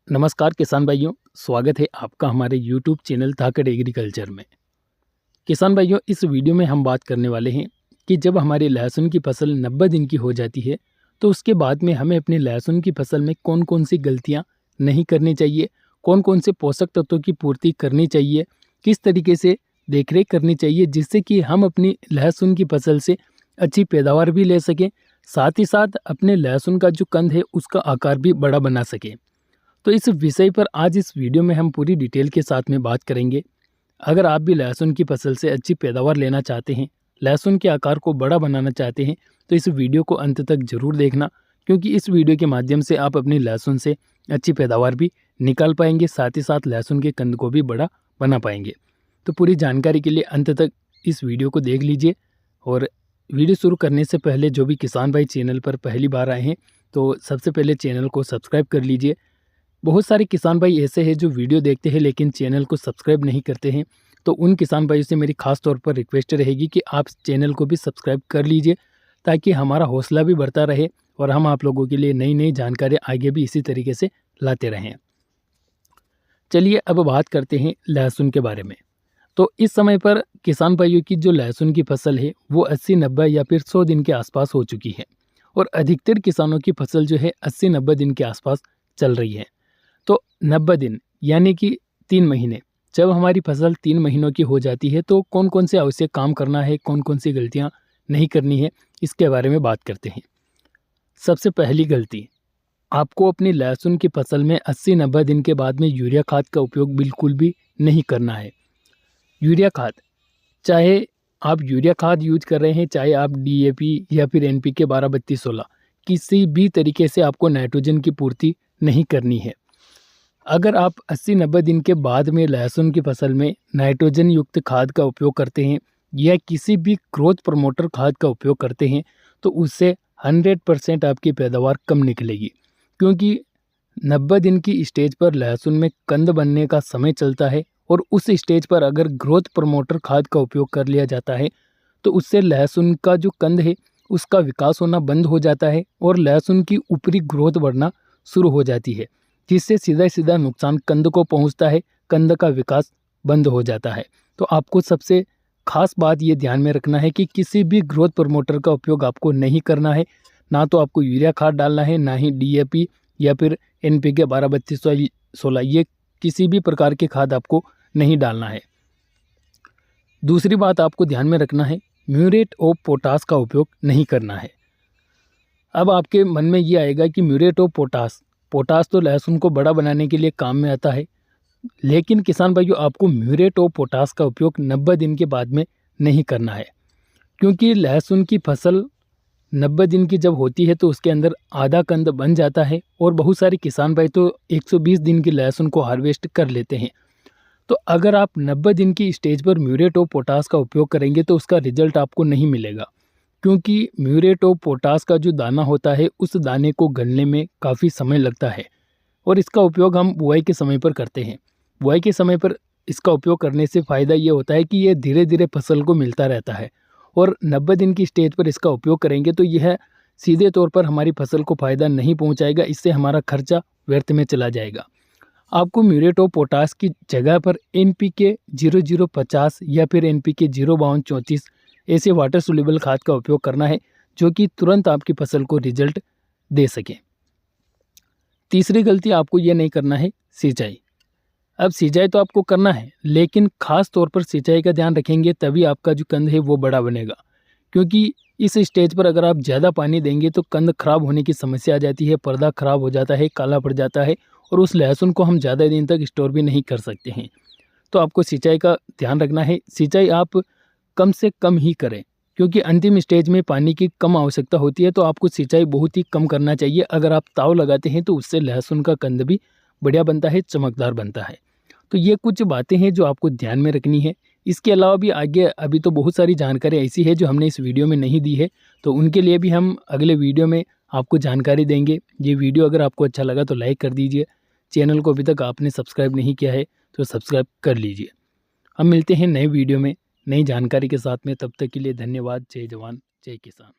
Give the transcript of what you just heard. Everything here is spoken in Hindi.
नमस्कार किसान भाइयों, स्वागत है आपका हमारे यूट्यूब चैनल धाकड़ एग्रीकल्चर में। किसान भाइयों, इस वीडियो में हम बात करने वाले हैं कि जब हमारी लहसुन की फसल 90 दिन की हो जाती है तो उसके बाद में हमें अपनी लहसुन की फसल में कौन कौन सी गलतियां नहीं करनी चाहिए, कौन कौन से पोषक तत्वों की पूर्ति करनी चाहिए, किस तरीके से देखरेख करनी चाहिए जिससे कि हम अपनी लहसुन की फसल से अच्छी पैदावार भी ले सकें, साथ ही साथ अपने लहसुन का जो कंद है उसका आकार भी बड़ा बना सकें। तो इस विषय पर आज इस वीडियो में हम पूरी डिटेल के साथ में बात करेंगे। अगर आप भी लहसुन की फसल से अच्छी पैदावार लेना चाहते हैं, लहसुन के आकार को बड़ा बनाना चाहते हैं, तो इस वीडियो को अंत तक जरूर देखना, क्योंकि इस वीडियो के माध्यम से आप अपनी लहसुन से अच्छी पैदावार भी निकाल पाएंगे, साथ ही साथ लहसुन के कंद को भी बड़ा बना पाएंगे। तो पूरी जानकारी के लिए अंत तक इस वीडियो को देख लीजिए। और वीडियो शुरू करने से पहले जो भी किसान भाई चैनल पर पहली बार आए हैं तो सबसे पहले चैनल को सब्सक्राइब कर लीजिए। बहुत सारे किसान भाई ऐसे हैं जो वीडियो देखते हैं लेकिन चैनल को सब्सक्राइब नहीं करते हैं, तो उन किसान भाइयों से मेरी खास तौर पर रिक्वेस्ट रहेगी कि आप चैनल को भी सब्सक्राइब कर लीजिए, ताकि हमारा हौसला भी बढ़ता रहे और हम आप लोगों के लिए नई नई जानकारियाँ आगे भी इसी तरीके से लाते रहें। चलिए अब बात करते हैं लहसुन के बारे में। तो इस समय पर किसान भाइयों की जो लहसुन की फसल है वो 80-90 या फिर 100 दिन के आसपास हो चुकी है, और अधिकतर किसानों की फसल जो है 80-90 दिन के आसपास चल रही है। तो 90 दिन यानी कि 3 महीने, जब हमारी फसल 3 महीनों की हो जाती है तो कौन कौन से आवश्यक काम करना है, कौन कौन सी गलतियां नहीं करनी है, इसके बारे में बात करते हैं। सबसे पहली गलती, आपको अपनी लहसुन की फसल में 80-90 दिन के बाद में यूरिया खाद का उपयोग बिल्कुल भी नहीं करना है। यूरिया खाद, चाहे आप यूरिया खाद यूज कर रहे हैं, चाहे आप DAP या फिर NPK 12-32-16, किसी भी तरीके से आपको नाइट्रोजन की पूर्ति नहीं करनी है। अगर आप 80-90 दिन के बाद में लहसुन की फसल में नाइट्रोजन युक्त खाद का उपयोग करते हैं या किसी भी ग्रोथ प्रमोटर खाद का उपयोग करते हैं तो उससे 100% आपकी पैदावार कम निकलेगी, क्योंकि 90 दिन की स्टेज पर लहसुन में कंद बनने का समय चलता है, और उस स्टेज पर अगर ग्रोथ प्रमोटर खाद का उपयोग कर लिया जाता है तो उससे लहसुन का जो कंद है उसका विकास होना बंद हो जाता है और लहसुन की ऊपरी ग्रोथ बढ़ना शुरू हो जाती है, जिससे सीधा सीधा नुकसान कंद को पहुंचता है, कंद का विकास बंद हो जाता है। तो आपको सबसे खास बात ये ध्यान में रखना है कि किसी भी ग्रोथ प्रमोटर का उपयोग आपको नहीं करना है। ना तो आपको यूरिया खाद डालना है, ना ही DAP या फिर NPK 12-32-16, ये किसी भी प्रकार के खाद आपको नहीं डालना है। दूसरी बात आपको ध्यान में रखना है, म्यूरेट ऑफ पोटास का उपयोग नहीं करना है। अब आपके मन में ये आएगा कि म्यूरेट ऑफ पोटास तो लहसुन को बड़ा बनाने के लिए काम में आता है, लेकिन किसान भाइयों आपको म्यूरेट ऑफ पोटास का उपयोग 90 दिन के बाद में नहीं करना है, क्योंकि लहसुन की फसल 90 दिन की जब होती है तो उसके अंदर आधा कंद बन जाता है, और बहुत सारे किसान भाई तो 120 दिन की लहसुन को हार्वेस्ट कर लेते हैं। तो अगर आप 90 दिन की स्टेज पर म्यूरेट ऑफ पोटास का उपयोग करेंगे तो उसका रिजल्ट आपको नहीं मिलेगा, क्योंकि म्यूरेट ऑफ पोटास का जो दाना होता है उस दाने को गलने में काफ़ी समय लगता है, और इसका उपयोग हम बुआई के समय पर करते हैं। बुआई के समय पर इसका उपयोग करने से फ़ायदा ये होता है कि ये धीरे धीरे फसल को मिलता रहता है, और 90 दिन की स्टेज पर इसका उपयोग करेंगे तो यह सीधे तौर पर हमारी फसल को फ़ायदा नहीं पहुंचाएगा, इससे हमारा खर्चा व्यर्थ में चला जाएगा। आपको म्यूरेट ऑफ पोटास की जगह पर NPK 0050 या फिर NPK 05234 ऐसे वाटर सोल्यूबल खाद का उपयोग करना है, जो कि तुरंत आपकी फसल को रिजल्ट दे सके। तीसरी गलती आपको यह नहीं करना है, सिंचाई। अब सिंचाई तो आपको करना है, लेकिन खास तौर पर सिंचाई का ध्यान रखेंगे तभी आपका जो कंद है वो बड़ा बनेगा, क्योंकि इस स्टेज पर अगर आप ज़्यादा पानी देंगे तो कंद खराब होने की समस्या आ जाती है, पर्दा खराब हो जाता है, काला पड़ जाता है, और उस लहसुन को हम ज़्यादा दिन तक स्टोर भी नहीं कर सकते हैं। तो आपको सिंचाई का ध्यान रखना है। सिंचाई आप कम से कम ही करें, क्योंकि अंतिम स्टेज में पानी की कम आवश्यकता होती है, तो आपको सिंचाई बहुत ही कम करना चाहिए। अगर आप ताव लगाते हैं तो उससे लहसुन का कंद भी बढ़िया बनता है, चमकदार बनता है। तो ये कुछ बातें हैं जो आपको ध्यान में रखनी है। इसके अलावा भी आगे अभी तो बहुत सारी जानकारी ऐसी है जो हमने इस वीडियो में नहीं दी है, तो उनके लिए भी हम अगले वीडियो में आपको जानकारी देंगे। ये वीडियो अगर आपको अच्छा लगा तो लाइक कर दीजिए। चैनल को अभी तक आपने सब्सक्राइब नहीं किया है तो सब्सक्राइब कर लीजिए। हम मिलते हैं नए वीडियो में नई जानकारी के साथ में, तब तक के लिए धन्यवाद। जय जवान जय किसान।